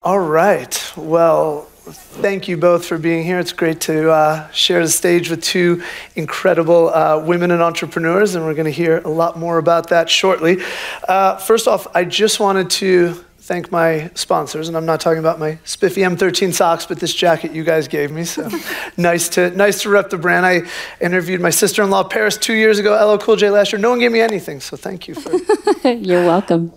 All right. Well, thank you both for being here. It's great to share the stage with two incredible women and entrepreneurs, and we're going to hear a lot more about that shortly. First off, I just wanted to thank my sponsors, and I'm not talking about my spiffy M13 socks, but this jacket you guys gave me. So nice to rep the brand. I interviewed my sister-in-law Paris 2 years ago, LL Cool J last year. No one gave me anything, so thank you for. You're welcome.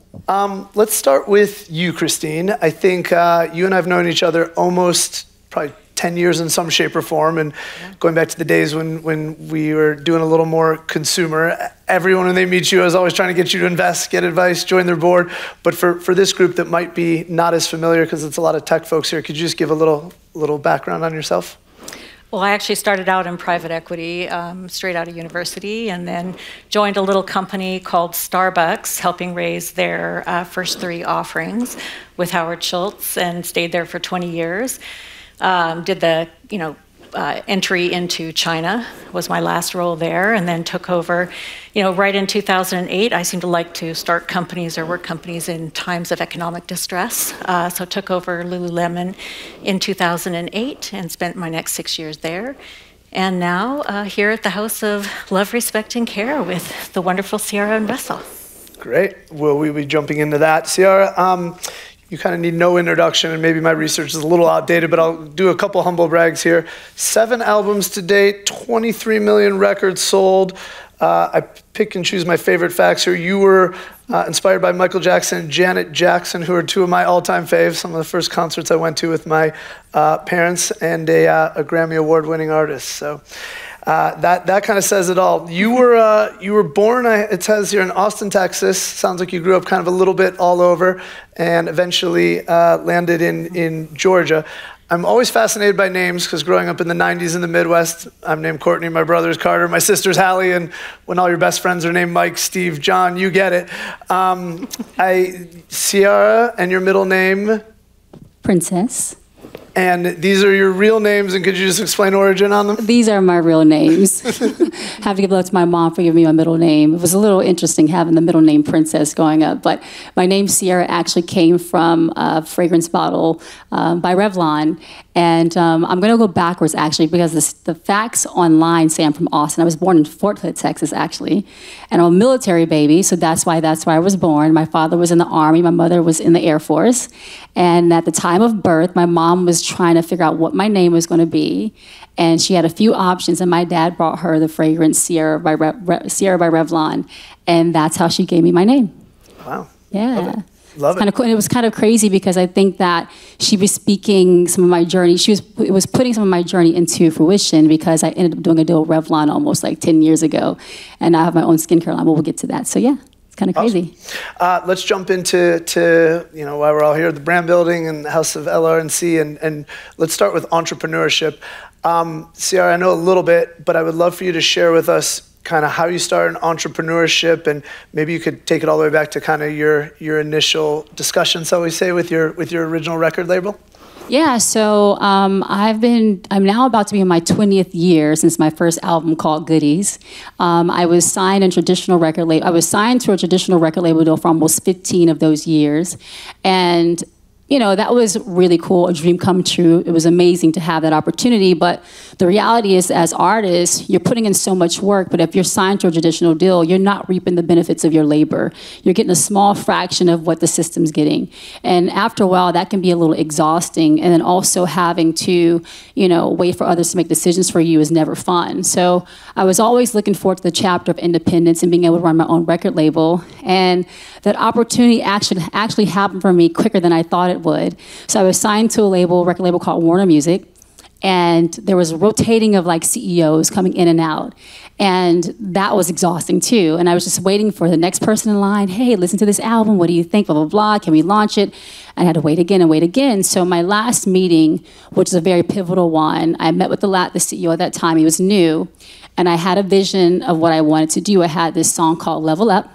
Let's start with you, Christine. I think you and I have known each other almost probably 10 years in some shape or form, and going back to the days when we were doing a little more consumer. Everyone, when they meet you, is always trying to get you to invest, get advice, join their board. But for this group that might be not as familiar, because it's a lot of tech folks here, could you just give a little background on yourself? Well, I actually started out in private equity straight out of university, and then joined a little company called Starbucks, helping raise their first 3 offerings with Howard Schultz, and stayed there for 20 years. Did the entry into China was my last role there, and then took over, right in 2008. I seem to like to start companies or work companies in times of economic distress. So took over Lululemon in 2008 and spent my next 6 years there. And now here at the House of Love, Respect, and Care with the wonderful Ciara and Russell. Great. Well, we'll be jumping into that. Ciara, you kind of need no introduction, and maybe my research is a little outdated, but I'll do a couple humble brags here. 7 albums to date, 23 million records sold. I pick and choose my favorite facts here. You were inspired by Michael Jackson and Janet Jackson, who are 2 of my all-time faves, some of the first concerts I went to with my parents, and a Grammy Award-winning artist. So that kind of says it all. You were born, it says here, in Austin, Texas. Sounds like you grew up kind of a little bit all over, and eventually landed in Georgia. I'm always fascinated by names, because growing up in the 90s in the Midwest, I'm named Courtney, my brother's Carter, my sister's Hallie, and when all your best friends are named Mike, Steve, John, you get it. Ciara, and your middle name? Princess. And these are your real names, and could you just explain origin on them? These are my real names. Have to give love to my mom for giving me my middle name. It was a little interesting having the middle name Princess growing up, but my name Ciara actually came from a fragrance bottle by Revlon. And I'm going to go backwards, actually, because the facts online say I'm from Austin. I was born in Fort Hood, Texas, actually. And I'm a military baby, so that's why I was born. My father was in the Army. My mother was in the Air Force. And at the time of birth, my mom was trying to figure out what my name was going to be. And she had a few options, and my dad brought her the fragrance Ciara by Revlon. And that's how she gave me my name. Wow. Yeah. Love it. Kind of cool. And it was kind of crazy, because I think that she was speaking some of my journey. It was putting some of my journey into fruition, because I ended up doing a deal with Revlon almost like 10 years ago. And I have my own skincare line, but we'll get to that. So yeah, it's kind of crazy. Awesome. Let's jump into why we're all here, the brand building and the House of LR&C, and let's start with entrepreneurship. Ciara, I know a little bit, but I would love for you to share with us kind of how you started in entrepreneurship, and maybe you could take it all the way back to kind of your initial discussions, shall we say, with your original record label. Yeah, so I'm now about to be in my 20th year since my first album called Goodies. I was signed to a traditional record label deal for almost 15 of those years, and that was really cool, a dream come true. It was amazing to have that opportunity, but the reality is, as artists, you're putting in so much work, but if you're signed to a traditional deal, you're not reaping the benefits of your labor. You're getting a small fraction of what the system's getting. And after a while, that can be a little exhausting, and then also having to, wait for others to make decisions for you is never fun. So I was always looking forward to the chapter of independence and being able to run my own record label, and that opportunity actually happened for me quicker than I thought it would. So I was signed to a record label called Warner Music, and there was a rotating of like CEOs coming in and out, and that was exhausting too. And I was just waiting for the next person in line. Hey, listen to this album. What do you think? Blah, blah, blah. Can we launch it? I had to wait again and wait again. So my last meeting, which is a very pivotal one, I met with the CEO at that time. He was new, and I had a vision of what I wanted to do. I had this song called Level Up.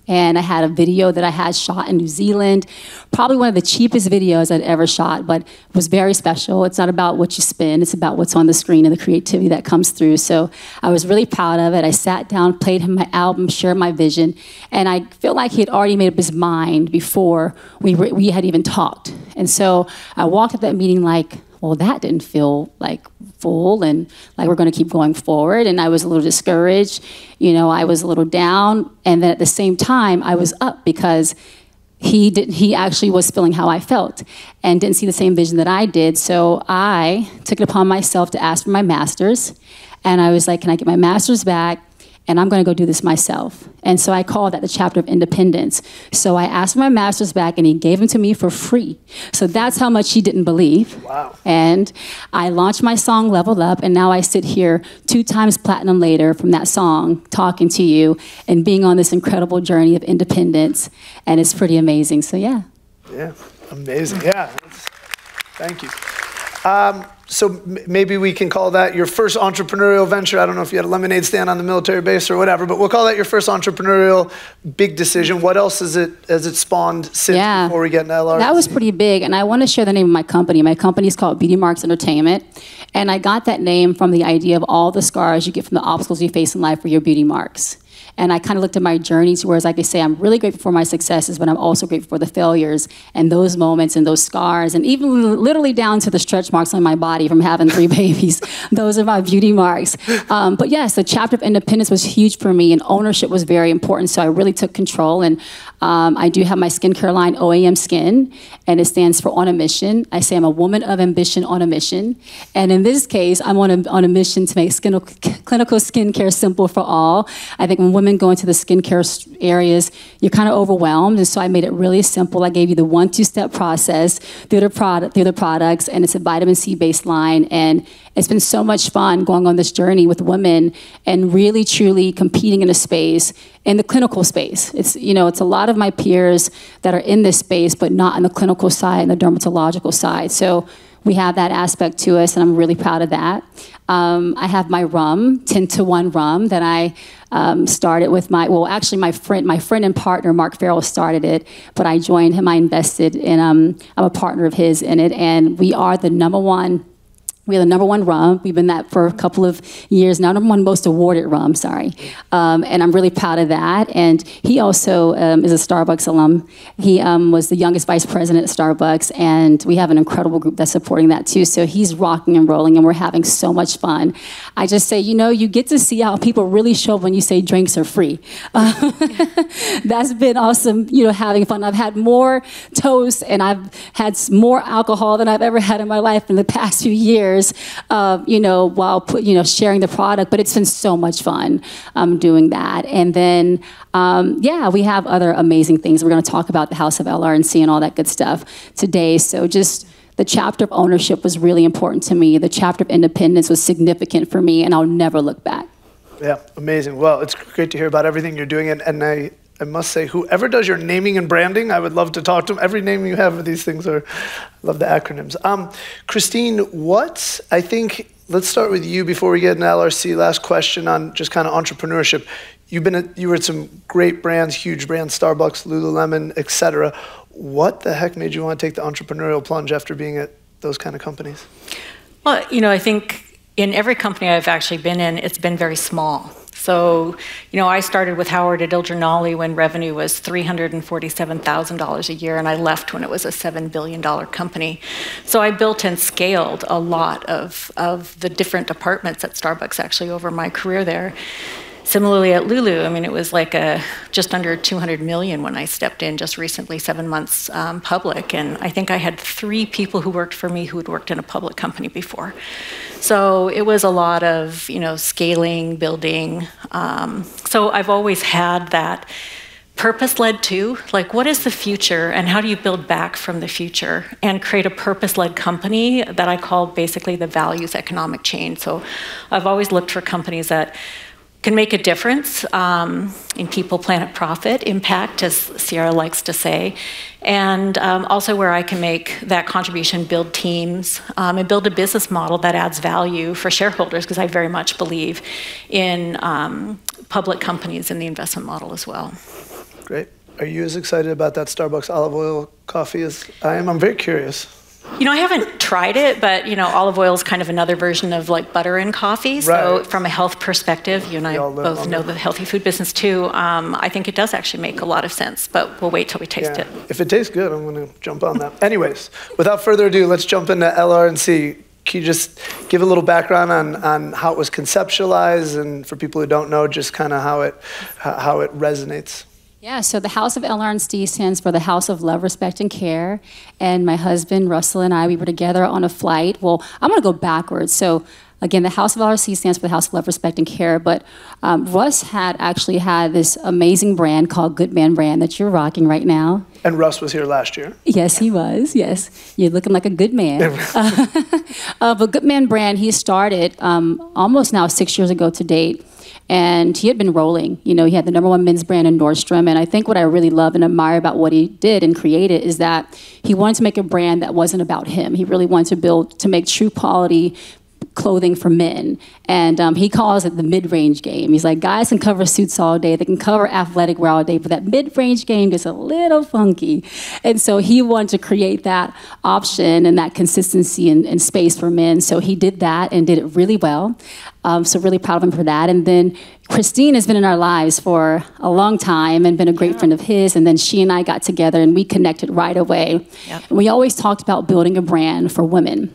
And I had a video that I had shot in New Zealand, probably one of the cheapest videos I'd ever shot, but it was very special. It's not about what you spend, it's about what's on the screen and the creativity that comes through. So I was really proud of it. I sat down, played him my album, shared my vision, and I feel like he had already made up his mind before we had even talked. And so I walked at that meeting like, well, that didn't feel like full and like we're going to keep going forward. And I was a little discouraged. You know, I was a little down. And then at the same time, I was up because he actually was feeling how I felt and didn't see the same vision that I did. So I took it upon myself to ask for my master's. And I was like, can I get my master's back? And I'm going to go do this myself. And so I called that the chapter of independence. So I asked for my master's back, and he gave them to me for free. So that's how much he didn't believe. Wow. And I launched my song, Level Up, and now I sit here 2 times platinum later from that song, talking to you and being on this incredible journey of independence. And it's pretty amazing. So, yeah. Yeah, amazing. Yeah, thank you. So maybe we can call that your first entrepreneurial venture. I don't know if you had a lemonade stand on the military base or whatever, but we'll call that your first entrepreneurial big decision. What else has it spawned since before we get into LR&C? That was pretty big, and I want to share the name of my company. My company is called Beauty Marks Entertainment, and I got that name from the idea of all the scars you get from the obstacles you face in life for your beauty marks. And I kind of looked at my journey to where, as I could say, I'm really grateful for my successes, but I'm also grateful for the failures and those moments and those scars, and even literally down to the stretch marks on my body from having 3 babies. Those are my beauty marks. But yes, the chapter of independence was huge for me, and ownership was very important, so I really took control. And I do have my skincare line, OAM Skin, and it stands for On a Mission. I say I'm a woman of ambition on a mission. And in this case, I'm on a mission to make clinical skincare simple for all. I think when women go into the skincare areas, you're kind of overwhelmed, and so I made it really simple. I gave you the 1 2-step process through the products, and it's a vitamin C based line, and it's been so much fun going on this journey with women and really truly competing in a space, in the clinical space. It's, you know, it's a lot of my peers that are in this space, but not on the clinical side and the dermatological side. So we have that aspect to us, and I'm really proud of that. I have my rum, 10-to-1 rum, that I started with my friend and partner, Mark Farrell, started it, but I joined him, I invested in, I'm a partner of his in it, and we are the number one rum. We've been that for a couple of years now. #1 most awarded rum, sorry. And I'm really proud of that. And he also is a Starbucks alum. He was the youngest vice president at Starbucks, and we have an incredible group that's supporting that too. So he's rocking and rolling, and we're having so much fun. I just say, you know, you get to see how people really show up when you say drinks are free. That's been awesome, you know, having fun. I've had more toast, and I've had more alcohol than I've ever had in my life in the past few years. You know, while sharing the product, but it's been so much fun doing that. And then, yeah, we have other amazing things. We're going to talk about the House of LR&C and all that good stuff today. So just the chapter of ownership was really important to me. The chapter of independence was significant for me, and I'll never look back. Yeah, amazing. Well, it's great to hear about everything you're doing, and I must say, whoever does your naming and branding, I would love to talk to them. Every name you have of these things I love the acronyms. Christine, let's start with you before we get into LR&C. Last question on just kind of entrepreneurship. You were at some great brands, huge brands, Starbucks, Lululemon, et cetera. What the heck made you want to take the entrepreneurial plunge after being at those kind of companies? Well, you know, I think in every company I've actually been in, it's been very small. So, you know, I started with Howard at Il Giornale when revenue was $347,000 a year, and I left when it was a $7 billion company. So I built and scaled a lot of the different departments at Starbucks actually over my career there. Similarly at Lulu, I mean, it was like just under 200 million when I stepped in just recently, 7 months public. And I think I had 3 people who worked for me who had worked in a public company before. So it was a lot of, you know, scaling, building. So I've always had that purpose-led too. Like, what is the future and how do you build back from the future and create a purpose-led company that I call basically the values economic chain. So I've always looked for companies that can make a difference in people, planet, profit, impact, as Ciara likes to say, and also where I can make that contribution, build teams, and build a business model that adds value for shareholders, because I very much believe in public companies in the investment model as well. Great. Are you as excited about that Starbucks olive oil coffee as I am? I'm very curious. I haven't tried it, but olive oil is kind of another version of like butter in coffee. So Right. from a health perspective, you and I both know the healthy food business too. I think it does actually make a lot of sense, but we'll wait till we taste it. If it tastes good, I'm going to jump on that. Anyways, without further ado, let's jump into LR&C. Can you just give a little background on how it was conceptualized, and for people who don't know, just kind of how it resonates? Yeah, so the House of LR&C stands for the House of Love, Respect, and Care. And my husband, Russell, and I, we were together on a flight. Well, I'm going to go backwards. So again, the House of LR&C stands for the House of Love, Respect, and Care. But Russ had actually had this amazing brand called Good Man Brand that you're rocking right now. And Russ was here last year. Yes, he was. Yes, you're looking like a good man. But Good Man Brand, he started almost now 6 years ago to date. And he had been rolling. He had the #1 men's brand in Nordstrom. And I think what I really love and admire about what he did and created is that he wanted to make a brand that wasn't about him. He really wanted to make true quality clothing for men. And he calls it the mid-range game. He's like, guys can cover suits all day. They can cover athletic wear all day. But that mid-range game gets a little funky. And so he wanted to create that option and that consistency and space for men. So he did that and did it really well. So really proud of him for that. And then Christine has been in our lives for a long time and been a great friend of his. And then she and I got together and we connected right away. Yep. And we always talked about building a brand for women.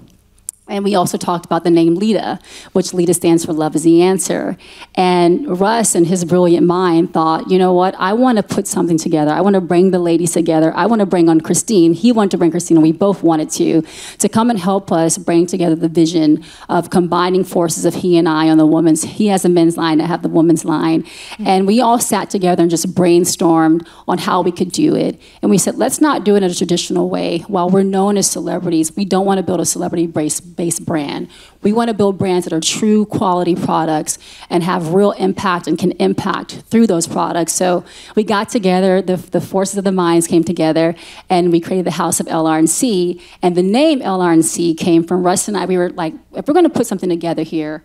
And we also talked about the name LIDA, which LIDA stands for Love is the Answer. And Russ, in his brilliant mind, thought, you know what, I want to put something together. I want to bring the ladies together. I want to bring on Christine. He wanted to bring Christine, and we both wanted to come and help us bring together the vision of combining forces of he and I on the women's. He has a men's line, I have the women's line. And we all sat together and just brainstormed on how we could do it. And we said, let's not do it in a traditional way. While we're known as celebrities, we don't want to build a celebrity-based brand. We want to build brands that are true quality products and have real impact and can impact through those products. So we got together, the forces of the minds came together, and we created the House of LR&C. And the name LR&C came from Russ and I. We were like, if we're going to put something together here,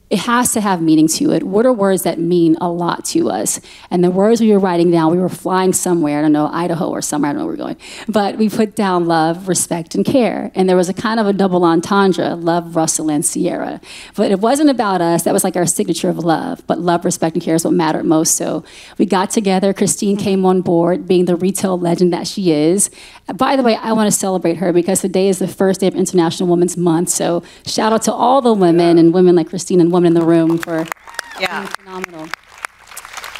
it has to have meaning to it. What are words that mean a lot to us? And the words we were writing down, we were flying somewhere, I don't know, Idaho or somewhere, I don't know where we're going. But we put down love, respect, and care. And there was a kind of a double entendre, love, Russell, and Ciara. But it wasn't about us, that was like our signature of love. But love, respect, and care is what mattered most. So we got together, Christine came on board, being the retail legend that she is. By the way, I want to celebrate her because today is the first day of International Women's Month. So shout out to all the women and women like Christine and women in the room for being phenomenal.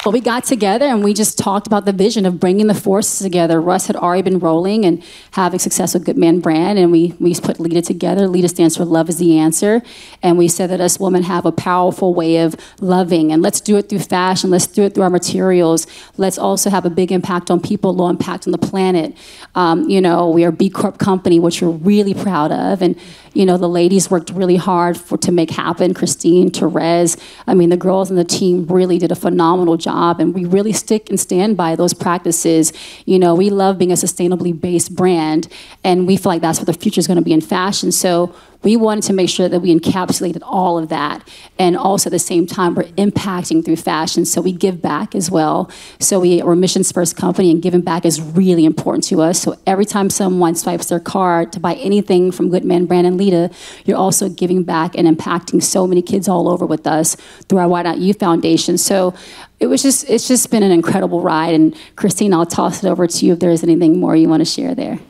But we got together and we just talked about the vision of bringing the forces together. Russ had already been rolling and having success with Good Man Brand, and we put LIDA together. LIDA stands for Love is the Answer. And we said that us women have a powerful way of loving, and let's do it through fashion. Let's do it through our materials. Let's also have a big impact on people, low impact on the planet. We are a B Corp company, which we're really proud of. And the ladies worked really hard to make happen. Christine, Therese, the girls on the team really did a phenomenal job, and we really stick and stand by those practices. We love being a sustainably based brand, and we feel like that's what the future is going to be in fashion. So we wanted to make sure that we encapsulated all of that, and also at the same time we're impacting through fashion, so we give back as well. So we're a missions first company, and giving back is really important to us. So every time someone swipes their card to buy anything from Good Man Brand and LIDA, you're also giving back and impacting so many kids all over with us through our Why Not You Foundation. So it's just been an incredible ride. And Christine, I'll toss it over to you if there's anything more you want to share there.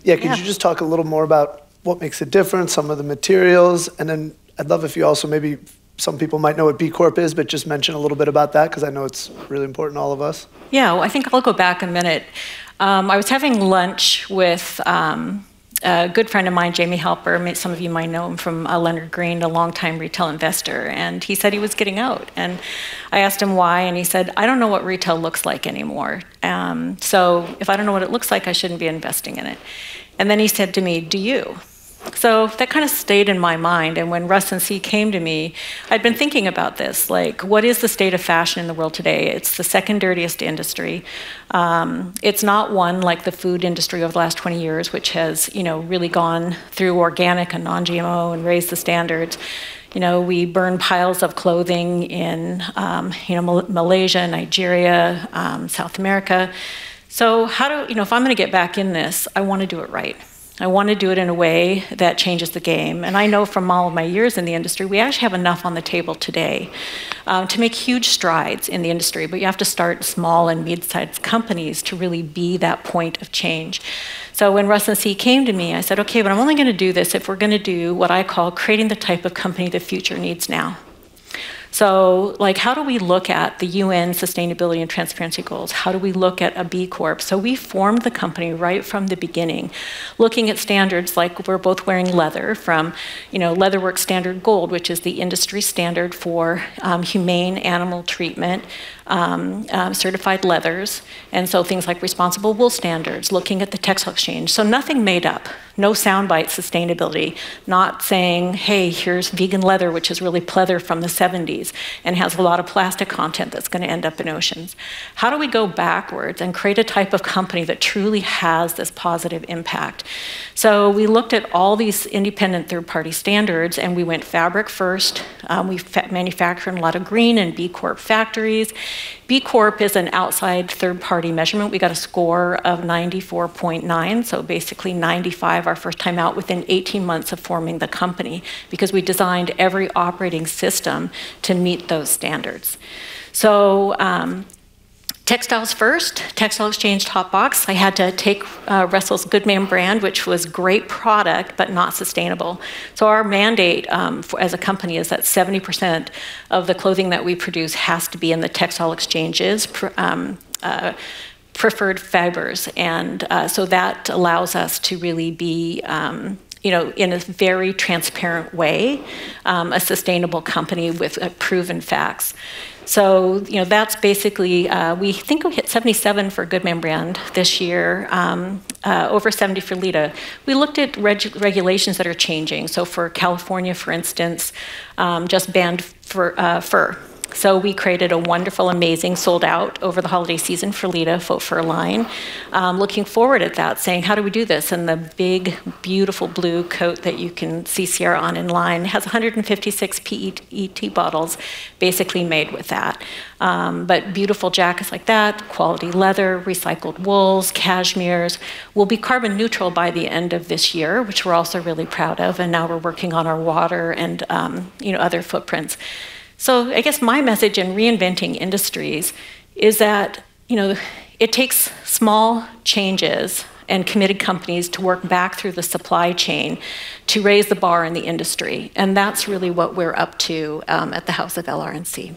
Yeah, could you just talk a little more about what makes it different, some of the materials, and then I'd love if you also maybe, some people might know what B Corp is, but just mention a little bit about that, because I know it's really important to all of us. Yeah, well, I think I'll go back a minute. I was having lunch with a good friend of mine, Jamie Halper. Some of you might know him from Leonard Green, a longtime retail investor, and he said he was getting out. And I asked him why, and he said, I don't know what retail looks like anymore. So if I don't know what it looks like, I shouldn't be investing in it. And then he said to me, do you? So that kind of stayed in my mind. And when Russ and C came to me, I'd been thinking about this, like, what is the state of fashion in the world today? It's the second dirtiest industry. It's not one like the food industry over the last 20 years, which has, really gone through organic and non-GMO and raised the standards. We burn piles of clothing in, Malaysia, Nigeria, South America. So if I'm going to get back in this, I want to do it right. I want to do it in a way that changes the game. And I know from all of my years in the industry, we actually have enough on the table today to make huge strides in the industry, but you have to start small and mid-sized companies to really be that point of change. So when LR&C came to me, I said, okay, but I'm only going to do this if we're going to do what I call creating the type of company the future needs now. So, like, how do we look at the UN sustainability and transparency goals? How do we look at a B Corp? So we formed the company right from the beginning, looking at standards like we're both wearing leather from, Leatherworks Standard Gold, which is the industry standard for humane animal treatment, certified leathers, and so things like responsible wool standards, looking at the textile exchange. So nothing made up, no soundbite sustainability, not saying, hey, here's vegan leather, which is really pleather from the 70s and has a lot of plastic content that's going to end up in oceans. How do we go backwards and create a type of company that truly has this positive impact? So we looked at all these independent third-party standards, and we went fabric first. We manufactured in a lot of green and B Corp factories. B Corp is an outside third-party measurement. We got a score of 94.9, so basically 95 our first time out within 18 months of forming the company, because we designed every operating system to meet those standards. So textiles first, textile exchange top box. I had to take Russell's Goodman brand, which was great product, but not sustainable. So our mandate as a company is that 70% of the clothing that we produce has to be in the textile exchanges, preferred fibers. And so that allows us to really be in a very transparent way, a sustainable company with proven facts. So, that's basically, we think we hit 77 for Goodman brand this year, over 70 for Lita. We looked at regulations that are changing. So for California, for instance, just banned fur. So we created a wonderful, amazing, sold out over the holiday season for Lita faux fur line. Looking forward at that, saying, how do we do this? And the big, beautiful blue coat that you can see Ciara on in line has 156 PET bottles basically made with that. But beautiful jackets like that, quality leather, recycled wools, cashmeres, will be carbon neutral by the end of this year, which we're also really proud of. And now we're working on our water and other footprints. So I guess my message in reinventing industries is that, it takes small changes and committed companies to work back through the supply chain to raise the bar in the industry. And that's really what we're up to at the House of LR&C.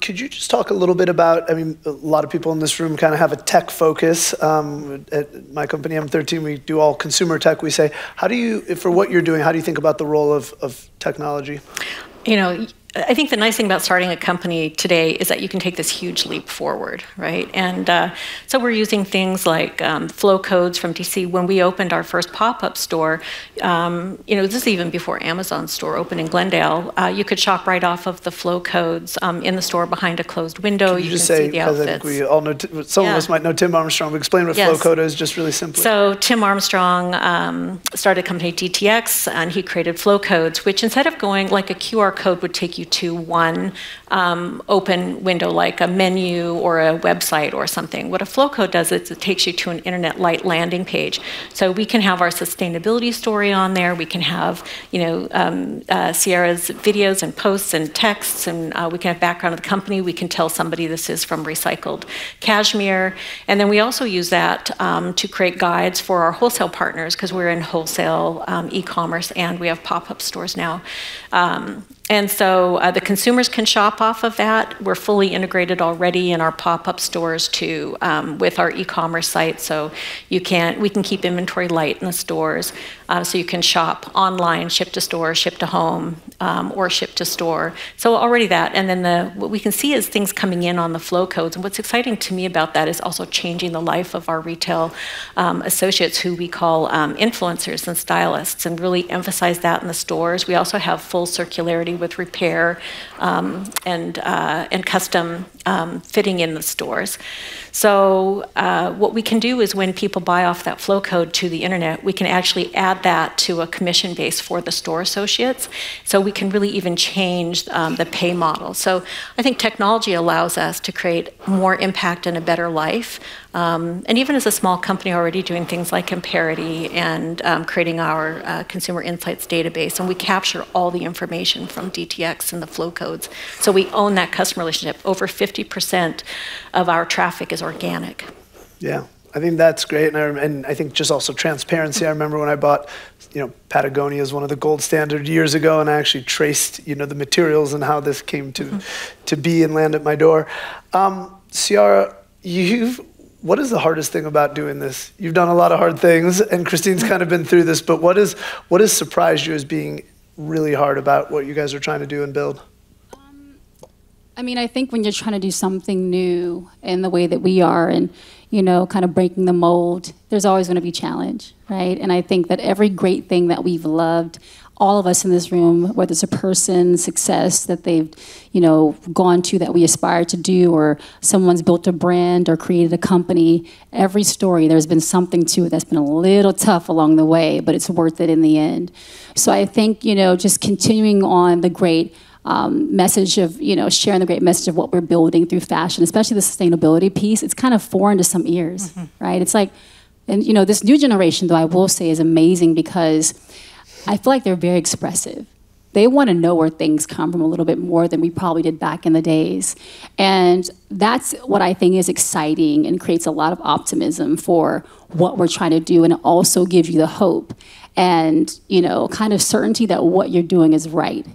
Could you just talk a little bit about, a lot of people in this room kind of have a tech focus. At my company, M13, we do all consumer tech. We say, for what you're doing, how do you think about the role of technology? I think the nice thing about starting a company today is that you can take this huge leap forward, right? And so we're using things like flow codes from DC. When we opened our first pop-up store, this is even before Amazon store opened in Glendale, you could shop right off of the flow codes in the store behind a closed window. You can see the outfits. I think we all know, some of us might know Tim Armstrong, but explain what flow code is just really simply. So Tim Armstrong started a company, DTX, and he created flow codes, which instead of going like a QR code would take you to one open window, like a menu or a website or something. What a flow code does is it takes you to an internet light landing page. So we can have our sustainability story on there. We can have, Ciara's videos and posts and texts, and we can have background of the company. We can tell somebody this is from recycled cashmere. And then we also use that to create guides for our wholesale partners, because we're in wholesale e-commerce and we have pop-up stores now. And so the consumers can shop off of that. We're fully integrated already in our pop-up stores too, with our e-commerce site. So we can keep inventory light in the stores. So you can shop online, ship to store, ship to home, or ship to store. So already that. And then what we can see is things coming in on the flow codes. And what's exciting to me about that is also changing the life of our retail associates, who we call influencers and stylists, and really emphasize that in the stores. We also have full circularity with repair and custom fitting in the stores. So what we can do is when people buy off that flow code to the internet, we can actually add that to a commission base for the store associates. So we can really even change the pay model. So I think technology allows us to create more impact and a better life And even as a small company already doing things like Comparity and creating our consumer insights database, and we capture all the information from DTX and the flow codes. So we own that customer relationship. Over 50% of our traffic is organic. Yeah, I think that's great, and I think just also transparency. I remember when I bought, Patagonia is one of the gold standard years ago, and I actually traced, the materials and how this came to be and land at my door. Ciara, what is the hardest thing about doing this? You've done a lot of hard things, and Christine's kind of been through this, but what has surprised you as being really hard about what you guys are trying to do and build? I think when you're trying to do something new in the way that we are and, kind of breaking the mold, there's always going to be challenge, right? And I think that every great thing that we've loved, all of us in this room, whether it's a person, success that they've, gone to that we aspire to do, or someone's built a brand or created a company, every story, there's been something to it that's been a little tough along the way, but it's worth it in the end. So I think, just continuing on the great message of, sharing the great message of what we're building through fashion, especially the sustainability piece, it's kind of foreign to some ears, right? It's like, and this new generation, though, I will say is amazing because I feel like they're very expressive. They want to know where things come from a little bit more than we probably did back in the days. And that's what I think is exciting and creates a lot of optimism for what we're trying to do. And it also gives you the hope and, kind of certainty that what you're doing is right.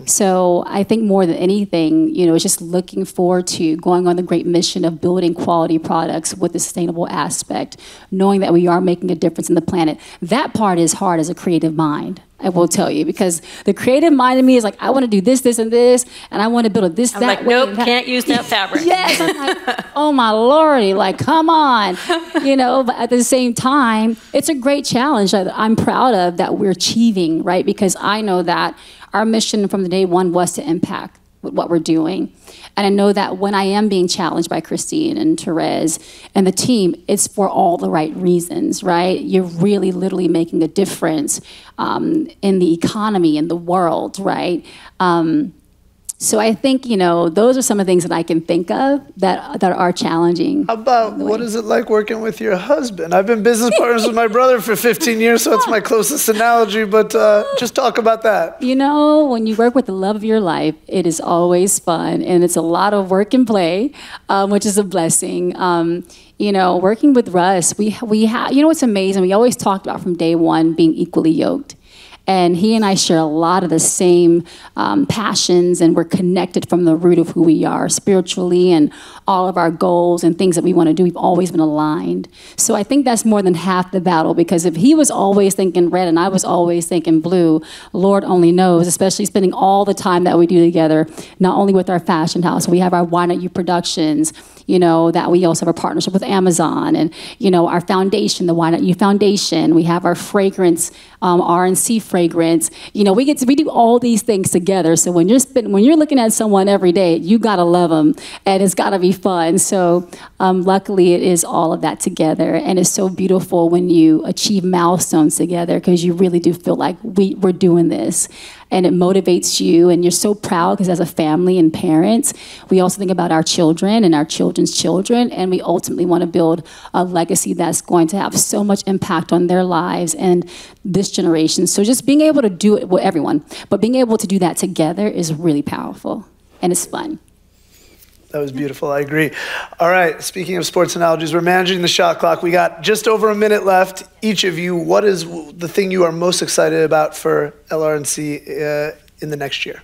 So I think more than anything, it's just looking forward to going on the great mission of building quality products with a sustainable aspect, knowing that we are making a difference in the planet. That part is hard as a creative mind, I will tell you, because the creative mind in me is like, I want to do this, this, and this, and I want to build a this, that way. Nope, can't use that fabric. Yes, I'm like, oh my Lordy, like, come on. But at the same time, it's a great challenge that I'm proud of that we're achieving, right? Because I know that our mission from the day one was to impact what we're doing. And I know that when I am being challenged by Christine and Therese and the team, it's for all the right reasons, right? You're really literally making a difference in the economy, in the world, right? So I think, those are some of the things that I can think of that are challenging. How about, what is it like working with your husband? I've been business partners with my brother for 15 years, so it's my closest analogy, but just talk about that. When you work with the love of your life, it is always fun, and it's a lot of work and play, which is a blessing. Working with Russ, we have, what's amazing, we always talked about from day one being equally yoked. And he and I share a lot of the same passions, and we're connected from the root of who we are spiritually, and all of our goals and things that we want to do, we've always been aligned. So I think that's more than half the battle, because if he was always thinking red and I was always thinking blue, Lord only knows, especially spending all the time that we do together, not only with our fashion house, we have our Why Not You Productions, that we also have a partnership with Amazon, and, our foundation, the Why Not You Foundation. We have our fragrance, LR&C fragrance. We do all these things together. So when you're looking at someone every day, you gotta love them, and it's gotta be fun. So luckily, it is all of that together, and it's so beautiful when you achieve milestones together, because you really do feel like we're doing this. And it motivates you, and you're so proud, because as a family and parents, we also think about our children and our children's children, and we ultimately want to build a legacy that's going to have so much impact on their lives and this generation. So just being able to do it, well, everyone, but being able to do that together is really powerful, and it's fun. That was beautiful. I agree. All right. Speaking of sports analogies, we're managing the shot clock. We got just over a minute left. Each of you, what is the thing you are most excited about for LR&C in the next year?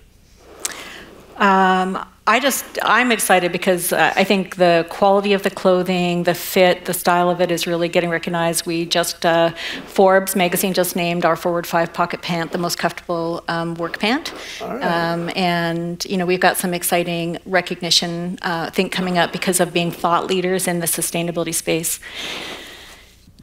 I'm excited because I think the quality of the clothing, the fit, the style of it is really getting recognized. We just, Forbes magazine just named our Forward 5 pocket pant the most comfortable work pant. All right. And, we've got some exciting recognition, I think, coming up because of being thought leaders in the sustainability space.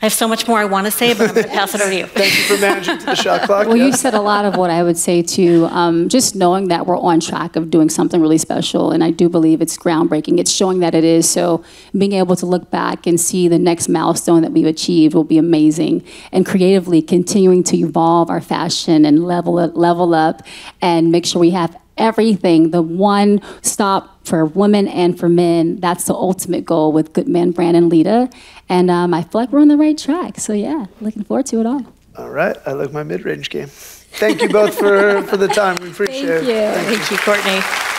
I have so much more I want to say, but I'm going to pass it over to you. Thank you for managing to the shot clock. Well, you've said a lot of what I would say too. Just knowing that we're on track of doing something really special, and I do believe it's groundbreaking. It's showing that it is. So being able to look back and see the next milestone that we've achieved will be amazing. And creatively continuing to evolve our fashion and level up and make sure we have everything, the one stop for women and for men. That's the ultimate goal with Good Man Brand and Lita. And I feel like we're on the right track. So yeah, looking forward to it all. All right, I like my mid-range game. Thank you both for the time. We appreciate it. Thank you. Thank you, Courtney.